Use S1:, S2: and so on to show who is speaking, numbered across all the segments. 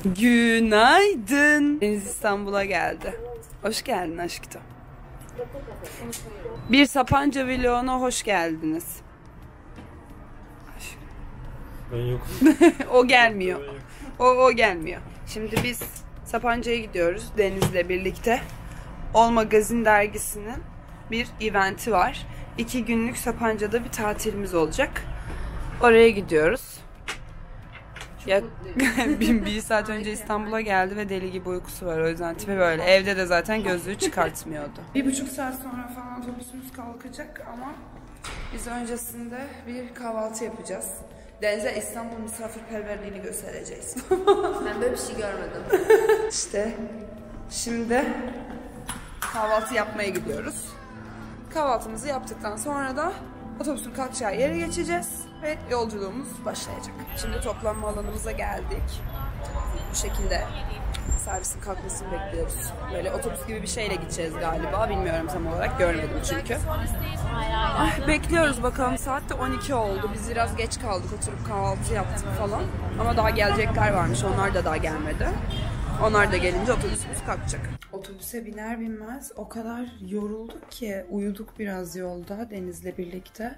S1: Günaydın. Deniz İstanbul'a geldi. Hoş geldin aşkım. Bir Sapanca vloguna hoş geldiniz.
S2: Ben yokum.
S1: O gelmiyor. O gelmiyor. Şimdi biz Sapanca'ya gidiyoruz Deniz'le birlikte. Ol Magazin dergisinin bir eventi var. 2 günlük Sapanca'da bir tatilimiz olacak. Oraya gidiyoruz. Ya, bir saat önce İstanbul'a geldi ve deli gibi uykusu var. O yüzden tipi böyle. Evde de zaten gözlüğü çıkartmıyordu. 1,5 saat sonra falan otobüsümüz kalkacak ama biz öncesinde bir kahvaltı yapacağız. Deniz'e İstanbul misafirperverliğini göstereceğiz.
S3: Ben böyle bir şey görmedim.
S1: İşte şimdi kahvaltı yapmaya gidiyoruz. Kahvaltımızı yaptıktan sonra da otobüsün kalkacağı yere geçeceğiz ve yolculuğumuz başlayacak. Şimdi toplanma alanımıza geldik. Bu şekilde servisin kalkmasını bekliyoruz. Böyle otobüs gibi bir şeyle gideceğiz galiba. Bilmiyorum tam olarak, görmedim çünkü. Bekliyoruz bakalım, saat de 12 oldu. Biz biraz geç kaldık, oturup kahvaltı yaptık falan. Ama daha gelecekler varmış, onlar da daha gelmedi. Onlar da gelince otobüsümüz kalkacak. Otobüse biner binmez o kadar yorulduk ki uyuduk biraz yolda Deniz'le birlikte.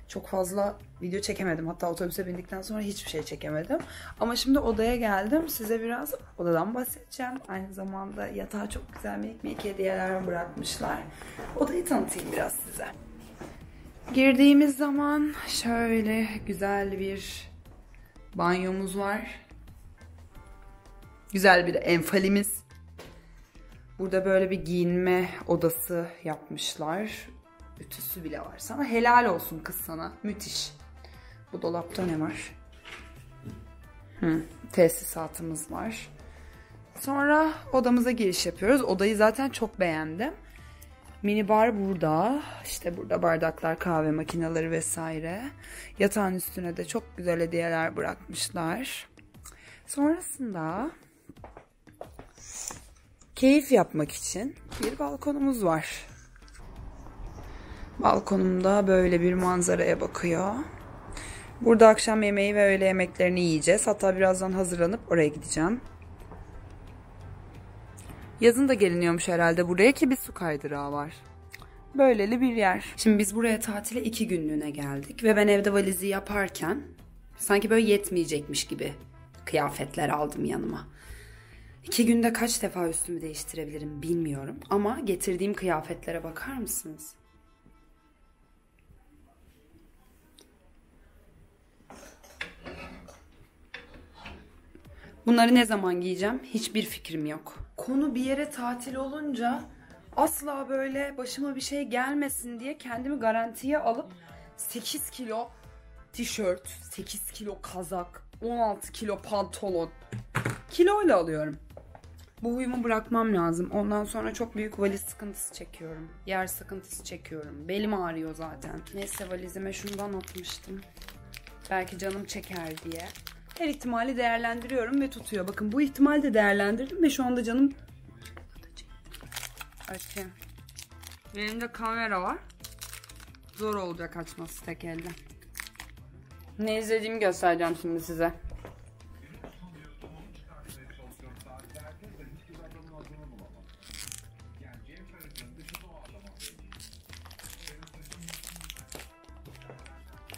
S1: Çok fazla video çekemedim. Hatta otobüse bindikten sonra hiçbir şey çekemedim. Ama şimdi odaya geldim. Size biraz odadan bahsedeceğim. Aynı zamanda yatağa çok güzel minik hediyeler bırakmışlar. Odayı tanıtayım biraz size. Girdiğimiz zaman şöyle güzel bir banyomuz var. Güzel bir enfalimiz. Burada böyle bir giyinme odası yapmışlar. Ütüsü bile var. Sana helal olsun kız sana. Müthiş. Bu dolapta ne var? Tesisatımız var. Sonra odamıza giriş yapıyoruz. Odayı zaten çok beğendim. Mini bar burada. İşte burada bardaklar, kahve makineleri vesaire. Yatağın üstüne de çok güzel hediyeler bırakmışlar. Sonrasında keyif yapmak için bir balkonumuz var. Balkonumda böyle bir manzaraya bakıyor. Burada akşam yemeği ve öğle yemeklerini yiyeceğiz. Hatta birazdan hazırlanıp oraya gideceğim. Yazın da geliniyormuş herhalde buraya ki bir su kaydırağı var. Böyleli bir yer. Şimdi biz buraya tatile 2 günlüğüne geldik. Ve ben evde valizi yaparken sanki böyle yetmeyecekmiş gibi kıyafetler aldım yanıma. 2 günde kaç defa üstümü değiştirebilirim bilmiyorum. Ama getirdiğim kıyafetlere bakar mısınız? Bunları ne zaman giyeceğim? Hiçbir fikrim yok. Konu bir yere tatil olunca asla böyle başıma bir şey gelmesin diye kendimi garantiye alıp 8 kilo tişört, 8 kilo kazak, 16 kilo pantolon kiloyla alıyorum. Bu huyumu bırakmam lazım. Ondan sonra çok büyük valiz sıkıntısı çekiyorum. Yer sıkıntısı çekiyorum. Belim ağrıyor zaten. Neyse valizime şundan atmıştım. Belki canım çeker diye. Her ihtimali değerlendiriyorum ve tutuyor. Bakın bu ihtimali de değerlendirdim ve şu anda canım... Açayım. Elimde kamera var. Zor olacak açması tek elde. Ne izlediğimi göstereceğim şimdi size.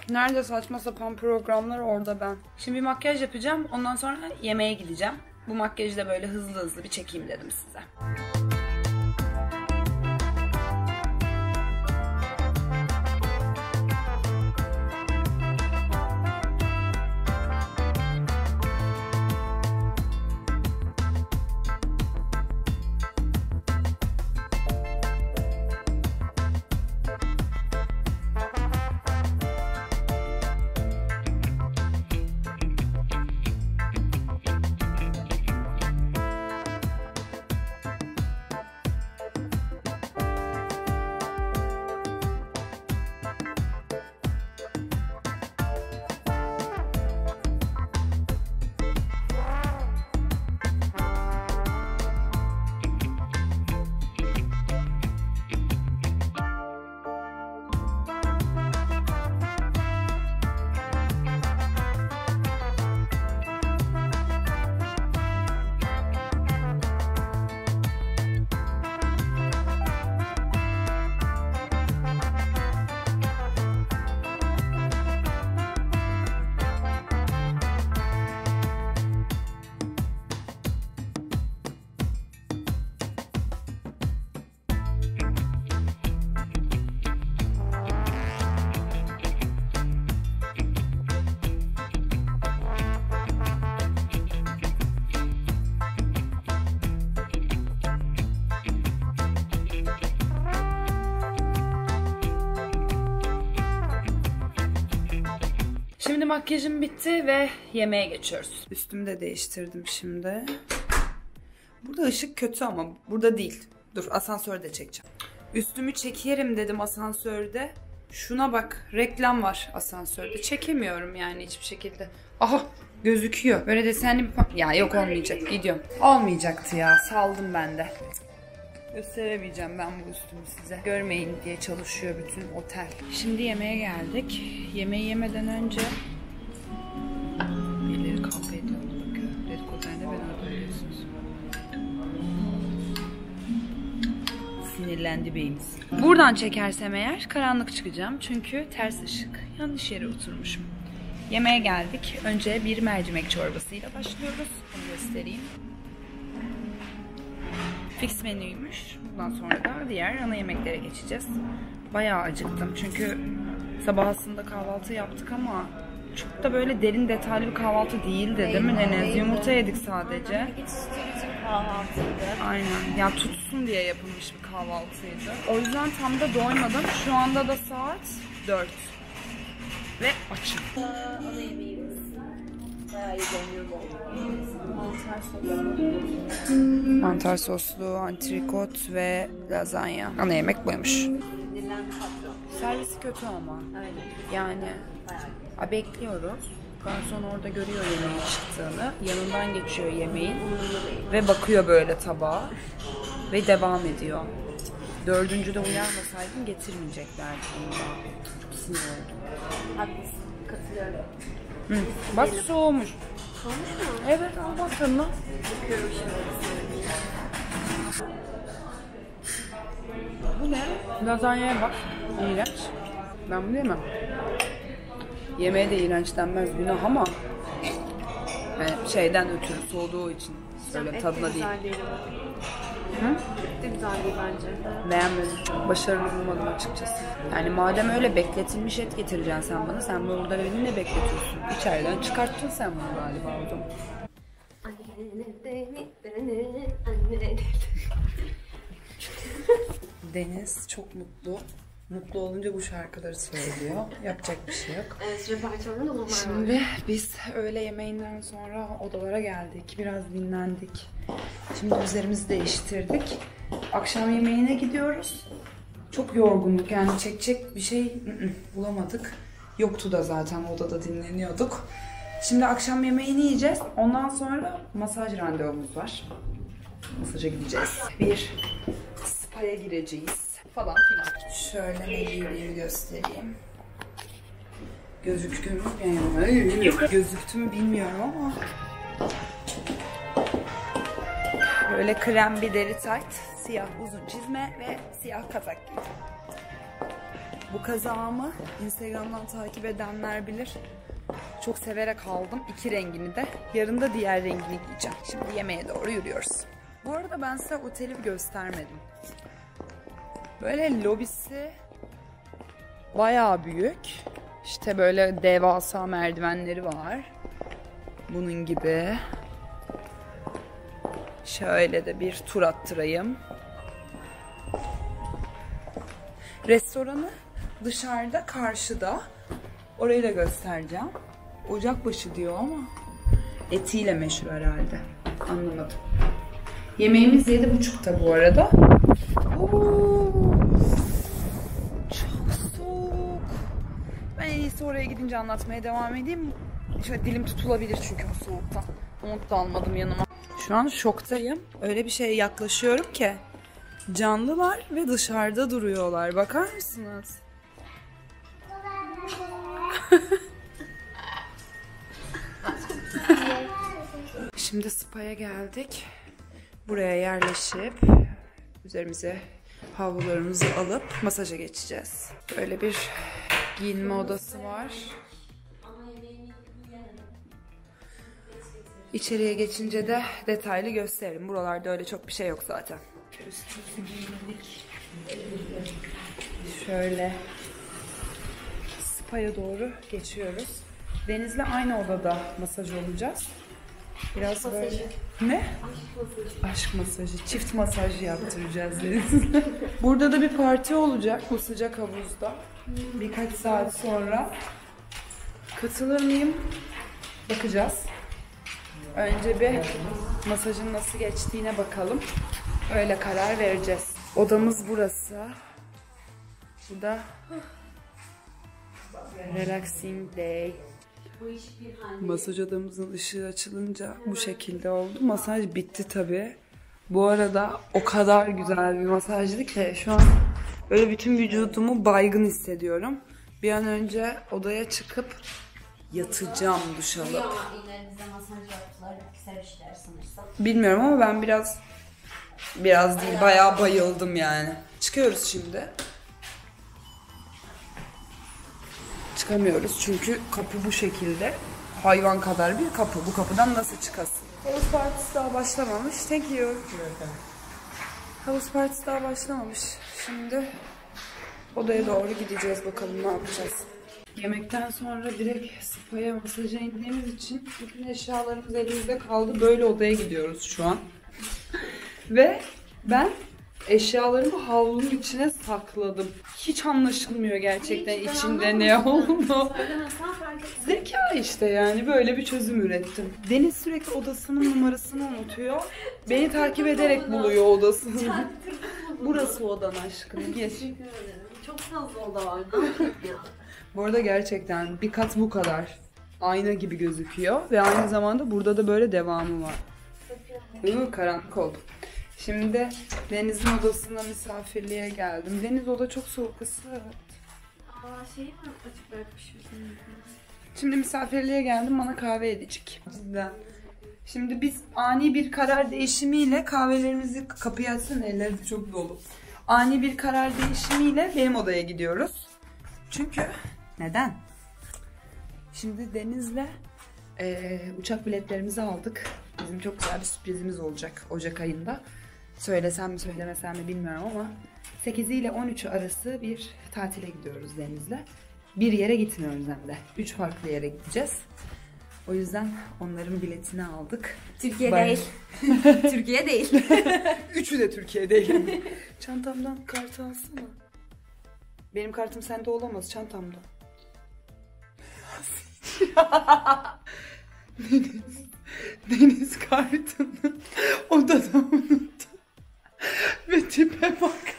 S1: Nerede saçma sapan programlar, orada ben. Şimdi bir makyaj yapacağım. Ondan sonra yemeğe gideceğim. Bu makyajı da böyle hızlı hızlı bir çekeyim dedim size. Şimdi makyajım bitti ve yemeğe geçiyoruz. Üstümü de değiştirdim şimdi. Burada ışık kötü ama burada değil. Dur asansörde çekeceğim. Üstümü çekerim dedim asansörde. Şuna bak, reklam var asansörde. Çekemiyorum yani hiçbir şekilde. Aha gözüküyor. Böyle desenli bir... Ya yok olmayacak. Gidiyorum. Olmayacaktı ya. Saldım ben de. Gösteremeyeceğim ben bu üstümü size. Görmeyin diye çalışıyor bütün otel. Şimdi yemeğe geldik. Yemeği yemeden önce... Birileri kavga ediyor. Bakın. Dedikodu'yla beraber görüyorsunuz. Sinirlendi beyimiz. Buradan çekersem eğer karanlık çıkacağım. Çünkü ters ışık. Yanlış yere oturmuşum. Yemeğe geldik. Önce bir mercimek çorbasıyla başlıyoruz. Onu göstereyim. Fix menüymüş. Bundan sonra da diğer ana yemeklere geçeceğiz. Bayağı acıktım. Çünkü sabah aslında kahvaltı yaptık ama çok da böyle derin detaylı bir kahvaltı değildi değil mi Deniz? Yumurta yedik sadece. Aynen. Ya tutsun diye yapılmış bir kahvaltıydı. O yüzden tam da doymadım. Şu anda da saat 4. Ve açım.
S3: Ana yemeğimiz. Bayağı iyi dönüyor
S1: Mantar soslu, antrikot ve lazanya. Ana yemek buymuş. Servisi kötü ama. Yani bekliyoruz. Garson orada görüyor yemeğin çıktığını. Yanından geçiyor yemeğin. Ve bakıyor böyle tabağa. Ve devam ediyor. Dördüncüde uyarmasaydım getirmeyeceklerdi bunu. Çok sinir oldum.
S3: Haklısın. Katılıyorum.
S1: Hı. Bak soğumuş.
S3: Soğumuş mu?
S1: Evet al bak tadına.
S3: Bakıyorum şimdi.
S1: Bu ne? Lazanyaya bak. İğrenç. Ben bunu yemem. Yemeğe de iğrenç denmez günah ama yani şeyden ötürü soğuduğu için söyle tadına değil. Hı?
S3: De güzel değil bence.
S1: Beğenmedim. Başarılı bulmadım açıkçası. Yani madem öyle bekletilmiş et getireceksin sen bana. Sen burada beni ne bekletiyorsun? İçeriden çıkarttın sen bunu galiba o zaman. Deniz çok mutlu. Mutlu olunca bu şarkıları söylüyor. Yapacak bir şey yok.
S3: Evet, repertuarında bunlar var.
S1: Şimdi biz öğle yemeğinden sonra odalara geldik. Biraz dinlendik. Şimdi üzerimizi değiştirdik. Akşam yemeğine gidiyoruz. Çok yorgunluk yani çekecek bir şey bulamadık. Yoktu da zaten odada dinleniyorduk. Şimdi akşam yemeğini yiyeceğiz. Ondan sonra masaj randevumuz var. Masaja gideceğiz. Bir spa'ya gireceğiz falan filan. Şöyle ne giydiğimi göstereyim. Gözüktü mü bilmiyorum ama böyle krem bir deri tayt, siyah uzun çizme ve siyah kazak giydim. Bu kazağımı Instagram'dan takip edenler bilir. Çok severek aldım. 2 rengini de. Yarın da diğer rengini giyeceğim. Şimdi yemeğe doğru yürüyoruz. Bu arada ben size oteli göstermedim. Böyle lobisi bayağı büyük. İşte böyle devasa merdivenleri var. Bunun gibi. Şöyle de bir tur attırayım. Restoranı dışarıda, karşıda. Orayı da göstereceğim. Ocakbaşı diyor ama etiyle meşhur herhalde. Anlamadım. Yemeğimiz 7.30'da bu arada. Oo, çok soğuk. Ben en iyisi oraya gidince anlatmaya devam edeyim. Şöyle dilim tutulabilir çünkü bu soğuktan. Mont da almadım yanıma. Şu an şoktayım. Öyle bir şeye yaklaşıyorum ki. Canlılar ve dışarıda duruyorlar. Bakar mısınız? Şimdi spa'ya geldik. Buraya yerleşip üzerimize havlularımızı alıp masaja geçeceğiz. Böyle bir giyinme odası var. İçeriye geçince de detaylı gösteririm. Buralarda öyle çok bir şey yok zaten. Şöyle spa'ya doğru geçiyoruz. Deniz'le aynı odada masaj olacağız. Biraz böyle...
S3: Masajı.
S1: Ne? Aşk masajı. Çift masaj yaptıracağız Deniz'le. Burada da bir parti olacak bu sıcak havuzda. Birkaç saat sonra. Katılır mıyım? Bakacağız. Önce bir masajın nasıl geçtiğine bakalım. Öyle karar vereceğiz. Odamız burası. Bu da relaxing day. Masaj odamızın ışığı açılınca bu şekilde oldu. Masaj bitti tabii. Bu arada o kadar güzel bir masajdı ki şu an böyle bütün vücudumu baygın hissediyorum. Bir an önce odaya çıkıp yatacağım, duş alıp.
S3: İlerinizde masaj yaptılar. Güzel işler sanırsam.
S1: Bilmiyorum ama ben biraz değil bayağı bayıldım yani. Çıkıyoruz şimdi. Çıkamıyoruz çünkü kapı bu şekilde. Hayvan kadar bir kapı. Bu kapıdan nasıl çıkasın? Havuz partisi daha başlamamış. Thank you. Havuz partisi daha başlamamış. Şimdi odaya doğru gideceğiz, bakalım ne yapacağız. Yemekten sonra direkt spa'ya, masaja indiğimiz için bütün eşyalarımız elimizde kaldı. Böyle odaya gidiyoruz şu an. Ve ben eşyalarımı havlunun içine sakladım. Hiç anlaşılmıyor gerçekten içinde ne olduğunu. Zeka işte yani, böyle bir çözüm ürettim. Deniz sürekli odasının numarasını unutuyor. Beni takip ederek buluyor odasını. Burası odan aşkım. Geç.
S3: Çok fazla oda var.
S1: Bu arada gerçekten bir kat bu kadar. Ayna gibi gözüküyor ve aynı zamanda burada da böyle devamı var. Karanlık oldu. Şimdi Deniz'in odasına misafirliğe geldim. Deniz oda çok soğuk, ısı.
S3: Şeyi mi açık bırakmışım?
S1: Şimdi misafirliğe geldim, bana kahve edecek. Cidden. Şimdi biz ani bir karar değişimiyle kahvelerimizi, kapıyı açsana, elleri de çok dolu. Ani bir karar değişimiyle benim odaya gidiyoruz. Çünkü neden? Şimdi Deniz'le uçak biletlerimizi aldık. Bizim çok güzel bir sürprizimiz olacak Ocak ayında. Söylesem mi söylemesem mi bilmiyorum ama 8 ile 13 arası bir tatile gidiyoruz Deniz'le. Bir yere gitmiyoruz hem de. 3 farklı yere gideceğiz. O yüzden onların biletini aldık.
S3: Türkiye değil. Türkiye değil.
S1: Üçü de Türkiye değil. Çantamdan kart alsana. Benim kartım sende olamaz, çantamda. Deniz kartını odada unuttu. Ve tipe bak.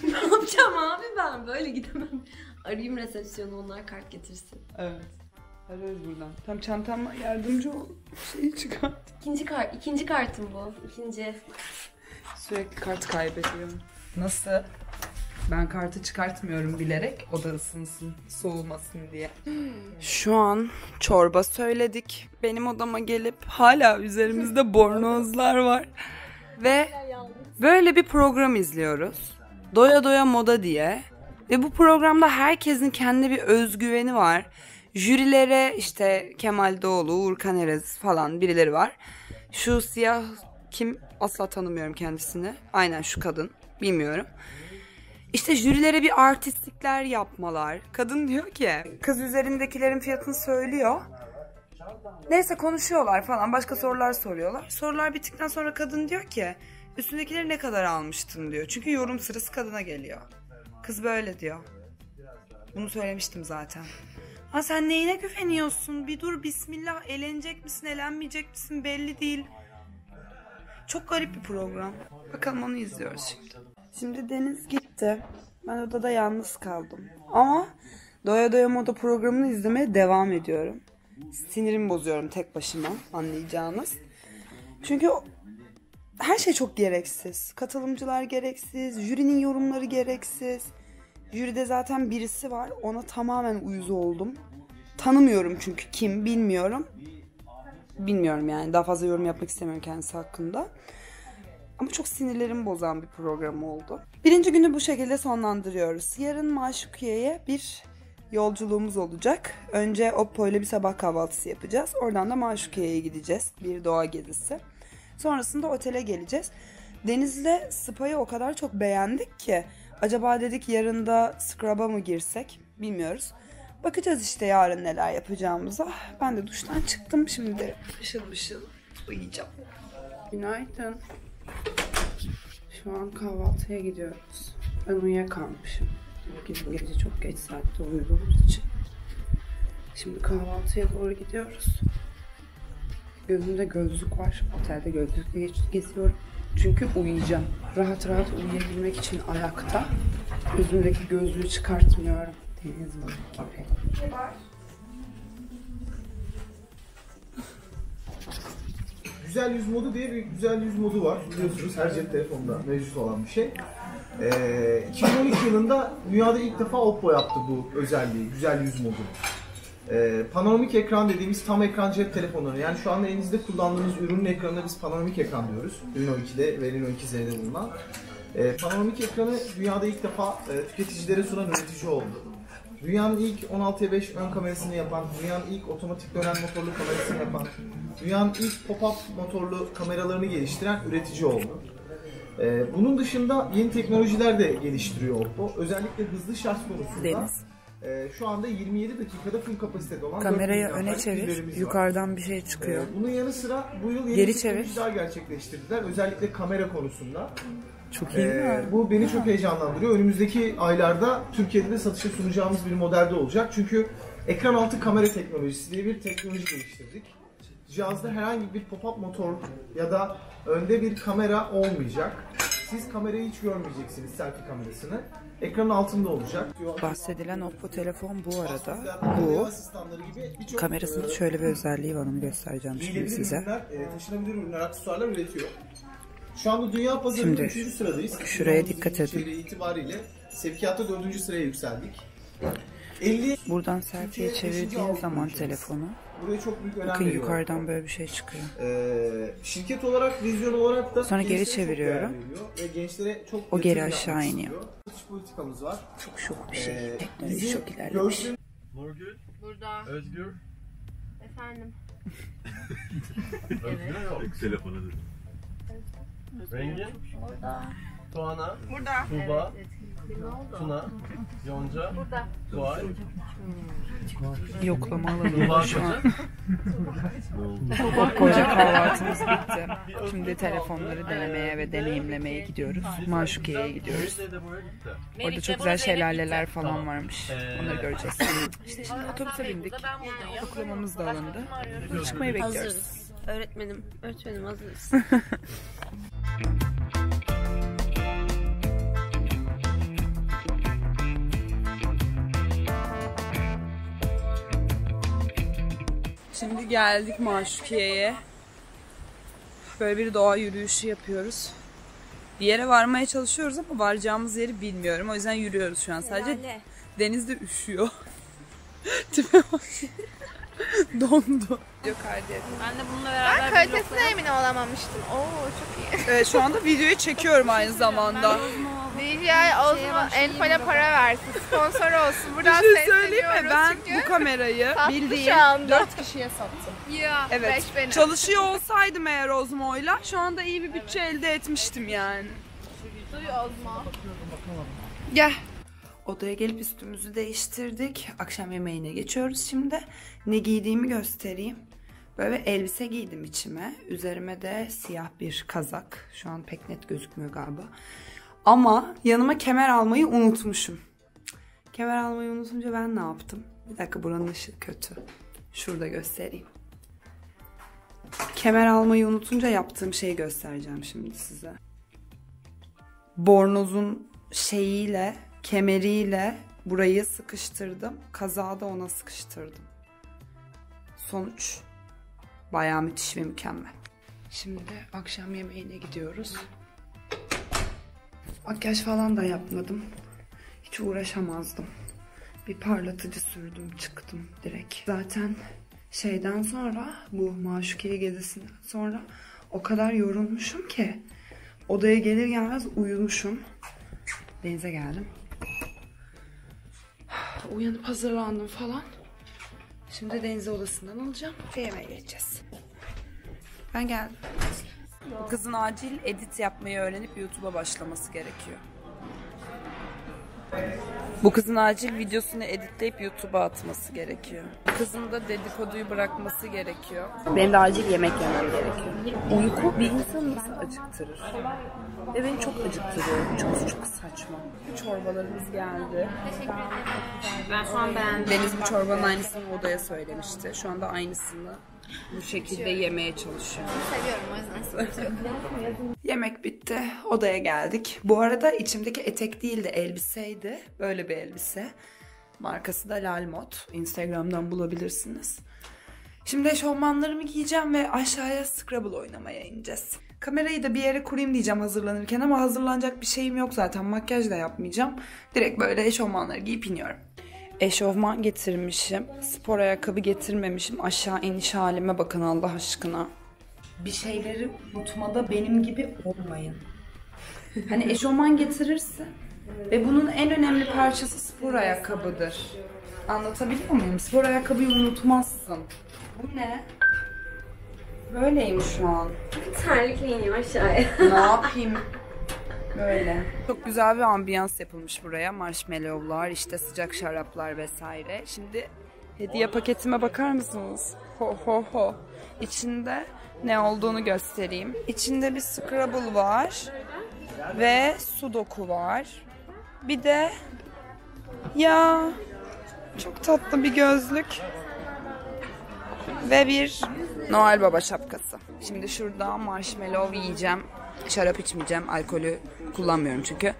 S3: Ne yapacağım abi ben? Böyle gidemem. Arayayım resepsiyonu, onlar kart getirsin.
S1: Evet. Arıyoruz buradan. Tam çantama yardımcı ol. Şeyi çıkart.
S3: İkinci kartım bu. İkinci.
S1: Sürekli kart kaybediyorum. Nasıl? Ben kartı çıkartmıyorum bilerek, o da ısınsın, soğumasın diye. Şu an çorba söyledik. Benim odama gelip hala üzerimizde bornozlar var. Ve böyle bir program izliyoruz. Doya Doya Moda diye. Ve bu programda herkesin kendi bir özgüveni var. Jürilere işte Kemal Doğulu, Uğurkan Erez falan birileri var. Şu siyah kim? Asla tanımıyorum kendisini. Aynen şu kadın. Bilmiyorum. İşte jürilere bir artistlikler yapmalar. Kadın diyor ki, kız üzerindekilerin fiyatını söylüyor. Neyse konuşuyorlar falan, başka sorular soruyorlar. Sorular bittikten sonra kadın diyor ki, üstündekileri ne kadar almıştın diyor. Çünkü yorum sırası kadına geliyor. Kız böyle diyor. Bunu söylemiştim zaten. Ha sen neyine güveniyorsun? Bir dur bismillah, elenecek misin elenmeyecek misin belli değil. Çok garip bir program. Bakalım onu izliyoruz şimdi. Şimdi Deniz gitti. Ben odada yalnız kaldım. Ama Doya Doya Moda programını izlemeye devam ediyorum. Sinirimi bozuyorum tek başıma, anlayacağınız. Çünkü her şey çok gereksiz. Katılımcılar gereksiz, jürinin yorumları gereksiz. Jüride zaten birisi var, ona tamamen uyuz oldum. Tanımıyorum çünkü kim bilmiyorum. Bilmiyorum yani, daha fazla yorum yapmak istemiyorum kendisi hakkında. Ama çok sinirlerimi bozan bir program oldu. Birinci günü bu şekilde sonlandırıyoruz. Yarın Maşukiye'ye bir yolculuğumuz olacak. Önce Oppo ile bir sabah kahvaltısı yapacağız. Oradan da Maşukiye'ye gideceğiz. Bir doğa gezisi. Sonrasında otele geleceğiz. Deniz'le spa'yı o kadar çok beğendik ki acaba dedik yarın da scrub'a mı girsek? Bilmiyoruz. Bakacağız işte yarın neler yapacağımıza. Ben de duştan çıktım. Şimdi ışıl ışıl uyuyacağım. Günaydın. Şu an kahvaltıya gidiyoruz. Ben uyuyakalmışım. Bugün gece çok geç saatte uyuduğumuz için. Şimdi kahvaltıya doğru gidiyoruz. Gözümde gözlük var. Otelde gözlükle geziyorum. Çünkü uyuyacağım. Rahat rahat uyuyabilmek için ayakta. Gözümdeki gözlüğü çıkartmıyorum. Deniz var gibi.
S2: Güzel yüz modu diye bir güzel yüz modu var. Biliyorsunuz her cep telefonunda mevcut olan bir şey. 2012 yılında dünyada ilk defa Oppo yaptı bu özelliği, güzel yüz modu. Panoramik ekran dediğimiz tam ekran cep telefonları, yani şu anda elinizde kullandığınız ürünün ekranına biz panoramik ekran diyoruz. Reno 2'de ve Reno 2Z'de bulunan. Panoramik ekranı dünyada ilk defa tüketicilere sunan üretici oldu. Dünyanın ilk 16:5 ön kamerasını yapan, dünyanın ilk otomatik dönen motorlu kamerasını yapan, dünyanın ilk pop-up motorlu kameralarını geliştiren üretici oldu. Bunun dışında yeni teknolojiler de geliştiriyor Oppo. Özellikle hızlı şarj konusunda şu anda 27 dakikada full kapasitede olan
S1: kamerayı öne çevir, yukarıdan bir şey çıkıyor.
S2: Bunun yanı sıra bu yıl yeni teknolojiler gerçekleştirdiler. Özellikle kamera konusunda.
S1: Çok iyi mi?
S2: Bu beni çok heyecanlandırıyor. Önümüzdeki aylarda Türkiye'de de satışa sunacağımız bir modelde olacak. Çünkü ekran altı kamera teknolojisi diye bir teknoloji geliştirdik. Cihazda herhangi bir pop-up motor ya da önde bir kamera olmayacak. Siz kamerayı hiç görmeyeceksiniz, selfie kamerasını. Ekranın altında olacak.
S1: Bahsedilen Oppo telefon bu arada. Bu. Kamerasının şöyle bir özelliği var, onu göstereceğim şimdi size.
S2: Ürünler, taşınabilir ürünler, aksesuarlar üretiyor. Şu anda dünya pazarında 3. sıradayız.
S1: Şuraya dikkat edin.
S2: İtibariyle sevkiyatta 4. sıraya yükseldik.
S1: Buradan selfie'ye çevirdiğin zaman telefonu,
S2: buraya çok büyük önem
S1: bakın
S2: veriyor.
S1: yukarıdan böyle bir şey çıkıyor.
S2: Şirket olarak, vizyon olarak da
S1: sonra geri çeviriyorum.
S2: Ve gençlere çok
S1: o geri aşağı iniyor.
S2: Satış politikamız var.
S1: Çok şok bir şey. Teknoloji çok ilerlemiş.
S4: Nurgül.
S3: Burada.
S4: Özgür.
S3: Efendim.
S4: Özgür yok. Telefonu dedim. Rengin.
S3: Orada.
S4: Tuana.
S3: Burada.
S4: Tuğba.
S3: Evet. Ne oldu?
S4: Tuna. Yonca.
S3: Burada.
S4: Zuhal.
S1: Yoklama alanında şu an.
S4: Tuğba.
S1: Koca kahvaltımız bitti. Şimdi telefonları denemeye ve deneyimlemeye gidiyoruz. Maşukiye'ye gidiyoruz. Orada çok güzel şelaleler falan varmış. Onları göreceğiz. İşte şimdi otobüse bindik. Yoklamamız da alındı. Çıkmayı bekliyoruz.
S3: Hazırız. Öğretmenim hazırız.
S1: Şimdi geldik Maşukiye'ye. Böyle bir doğa yürüyüşü yapıyoruz. Bir yere varmaya çalışıyoruz ama varacağımız yeri bilmiyorum. O yüzden yürüyoruz şu an. Sadece denizde üşüyor. Tipe bak. Dondu. Yok kardeşim.
S3: Ben de bununla beraber...
S5: Ben kalitesine emin olamamıştım. Oo çok iyi.
S1: Evet, şu anda videoyu çekiyorum aynı zamanda.
S5: DJI Osmo Enfol'e para versin. Sponsor olsun. Buradan
S1: Bir şey söyleyeyim mi?
S5: sesleniyoruz
S1: Ben
S5: çünkü
S1: bu kamerayı
S5: sattı
S1: bildiğin
S5: şu anda.
S1: 4 kişiye sattım.
S5: Ya,
S1: Evet.
S5: 5 benim.
S1: Çalışıyor olsaydım eğer Osmo'yla şu anda iyi bir bütçe elde etmiştim yani.
S5: Duy Osmo.
S1: Gel. Odaya gelip üstümüzü değiştirdik. Akşam yemeğine geçiyoruz şimdi. Ne giydiğimi göstereyim. Böyle bir elbise giydim içime. Üzerime de siyah bir kazak. Şu an pek net gözükmüyor galiba. Ama yanıma kemer almayı unutmuşum. Kemer almayı unutunca ben ne yaptım? Bir dakika, buranın ışığı kötü. Şurada göstereyim. Kemer almayı unutunca yaptığım şeyi göstereceğim şimdi size. Bornozun şeyiyle, kemeriyle burayı sıkıştırdım. Kazağı da ona sıkıştırdım. Sonuç bayağı müthiş ve mükemmel. Şimdi de akşam yemeğine gidiyoruz. Makyaj falan da yapmadım. Hiç uğraşamazdım. Bir parlatıcı sürdüm, çıktım direkt. Zaten şeyden sonra, bu Maşukiye gezisinden sonra o kadar yorulmuşum ki odaya gelir gelmez uyumuşum. Denize geldim. Uyanıp hazırlandım falan. Şimdi denize odasından alacağım ve yemeğe geçeceğiz. Ben geldim. Bu kızın acil edit yapmayı öğrenip YouTube'a başlaması gerekiyor. Bu kızın acil videosunu editleyip YouTube'a atması gerekiyor. Kızın da dedikoduyu bırakması gerekiyor. Benim de acil yemek yemem gerekiyor. Uyku bir insanı nasıl acıktırır? Ve beni çok acıktırıyor. Çok saçma. Çorbalarımız geldi.
S3: Ben şu an beğendim.
S1: Deniz bu çorbanın aynısını odaya söylemişti. Şu anda aynısını bu şekilde yemeye çalışıyorum.
S5: Seviyorum o yüzden.
S1: Yemek bitti. Odaya geldik. Bu arada içimdeki etek değil de elbiseydi. Böyle bir elbise. Markası da Lalmot. Instagram'dan bulabilirsiniz. Şimdi eşofmanlarımı giyeceğim ve aşağıya Scrabble oynamaya ineceğiz. Kamerayı da bir yere kurayım diyeceğim hazırlanırken ama hazırlanacak bir şeyim yok zaten. Makyaj da yapmayacağım. Direkt böyle eşofmanları giyip iniyorum. Eşofman getirmişim. Spor ayakkabı getirmemişim. Aşağı iniş halime bakın Allah aşkına. Bir şeyleri unutmada benim gibi olmayın. Hani eşofman getirirsin ve bunun en önemli parçası spor ayakkabıdır. Anlatabiliyor muyum? Spor ayakkabıyı unutmazsın. Bu ne? Böyleyim şu an.
S3: Terlikle iniyor aşağıya.
S1: Ne yapayım? Böyle. Çok güzel bir ambiyans yapılmış buraya. Marshmallowlar, işte sıcak şaraplar vesaire. Şimdi hediye paketime bakar mısınız? Ho ho ho. İçinde ne olduğunu göstereyim. İçinde bir Scrabble var. Ve Sudoku var. Bir de ya çok tatlı bir gözlük. Ve bir Noel Baba şapkası. Şimdi şurada marshmallow yiyeceğim. Şarap içmeyeceğim. Alkolü kullanmıyorum çünkü.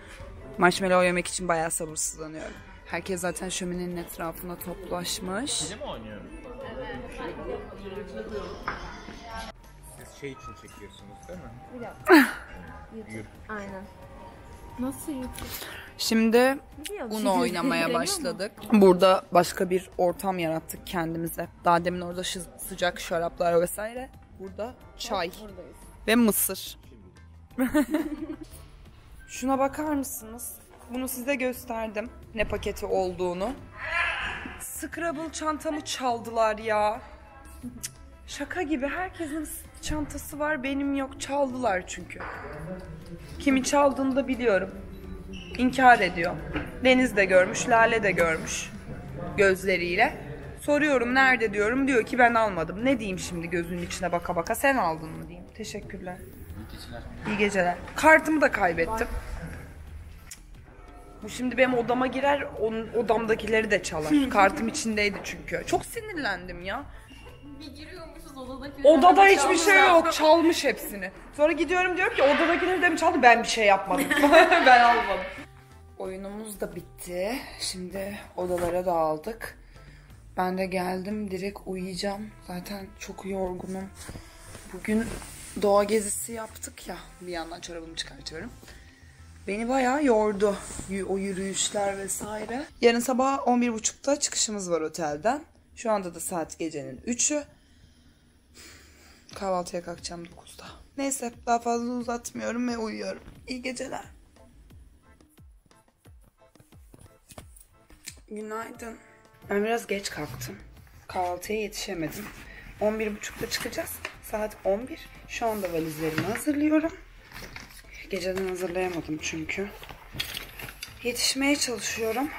S1: Marshmallow yemek için bayağı sabırsızlanıyorum. Herkes zaten şöminenin etrafına toplaşmış.
S4: Siz mi oynuyorsunuz? Siz şey için çekiyorsunuz değil mi?
S3: Aynen.
S5: Nasıl YouTube?
S1: Şimdi Uno oynamaya başladık. Burada başka bir ortam yarattık kendimize. Daha demin orada sıcak şaraplar vesaire. Burada çay ve mısır. Şuna bakar mısınız? Bunu size gösterdim. Ne paketi olduğunu. Scrabble çantamı çaldılar ya. Şaka gibi herkesin çantası var, benim yok. Çaldılar çünkü. Kimi çaldığını da biliyorum. İnkar ediyor. Deniz de görmüş, Lale de görmüş. Gözleriyle. Soruyorum nerede diyorum. Diyor ki ben almadım. Ne diyeyim şimdi gözünün içine baka baka? Sen aldın mı diyeyim. Teşekkürler. İyi geceler. Kartımı da kaybettim. Bu şimdi benim odama girer, odamdakileri de çalar. Kartım içindeydi çünkü. Çok sinirlendim ya.
S3: Bir giriyormuşuz odadaki.
S1: Odada hiçbir şey yok. Çalmış hepsini. Sonra gidiyorum diyorum ki odadakileri de mi çaldı? Ben bir şey yapmadım. Ben almadım. Oyunumuz da bitti. Şimdi odalara dağıldık. Ben de geldim. Direkt uyuyacağım. Zaten çok yorgunum. Bugün doğa gezisi yaptık ya. Bir yandan çorabımı çıkartıyorum. Beni bayağı yordu. O yürüyüşler vesaire. Yarın sabah 11.30'da çıkışımız var otelden. Şu anda da saat gecenin 3'ü. Kahvaltıya kalkacağım 9'da. Neyse daha fazla uzatmıyorum ve uyuyorum. İyi geceler. Günaydın. Ben biraz geç kalktım. Kahvaltıya yetişemedim. 11.30'da çıkacağız. Saat 11. Şu anda valizlerimi hazırlıyorum. Geceden hazırlayamadım çünkü. Yetişmeye çalışıyorum.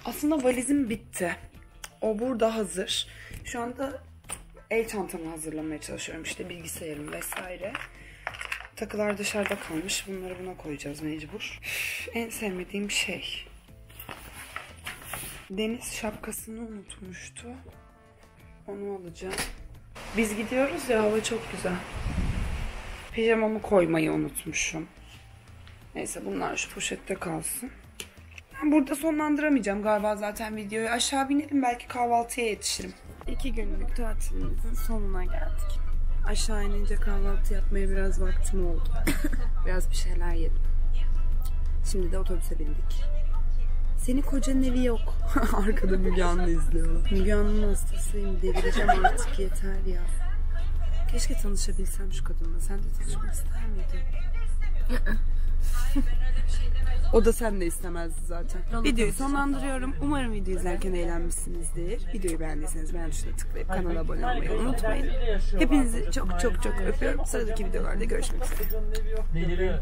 S1: Aslında valizim bitti. O burada hazır. Şu anda el çantamı hazırlamaya çalışıyorum. İşte bilgisayarım vesaire. Takılar dışarıda kalmış. Bunları buna koyacağız mecbur. En sevmediğim şey. Deniz şapkasını unutmuştu. Onu alacağım. Biz gidiyoruz ya, hava çok güzel. Pijamamı koymayı unutmuşum. Neyse bunlar şu poşette kalsın. Ben burada sonlandıramayacağım galiba zaten videoyu. Aşağı binelim, belki kahvaltıya yetişirim. 2 günlük tatilimizin sonuna geldik. Aşağı inince kahvaltı yapmaya biraz vaktim oldu. Biraz bir şeyler yedim. Şimdi de otobüse bindik. Senin kocanın evi yok. Arkada Müge Anlı izliyorlar. Müge Anlı'nın hastasıyım. Delireceğim artık, yeter ya. Keşke tanışabilsem şu kadınla. Sen de tanışmak ister miydin? O da sen de istemezdi zaten. Videoyu sonlandırıyorum. Umarım video izlerken eğlenmişsinizdir. Videoyu beğendiyseniz beğen tuşuna tıklayıp kanala abone olmayı unutmayın. Hepinizi çok çok çok öpüyorum. Sıradaki videolarda görüşmek üzere.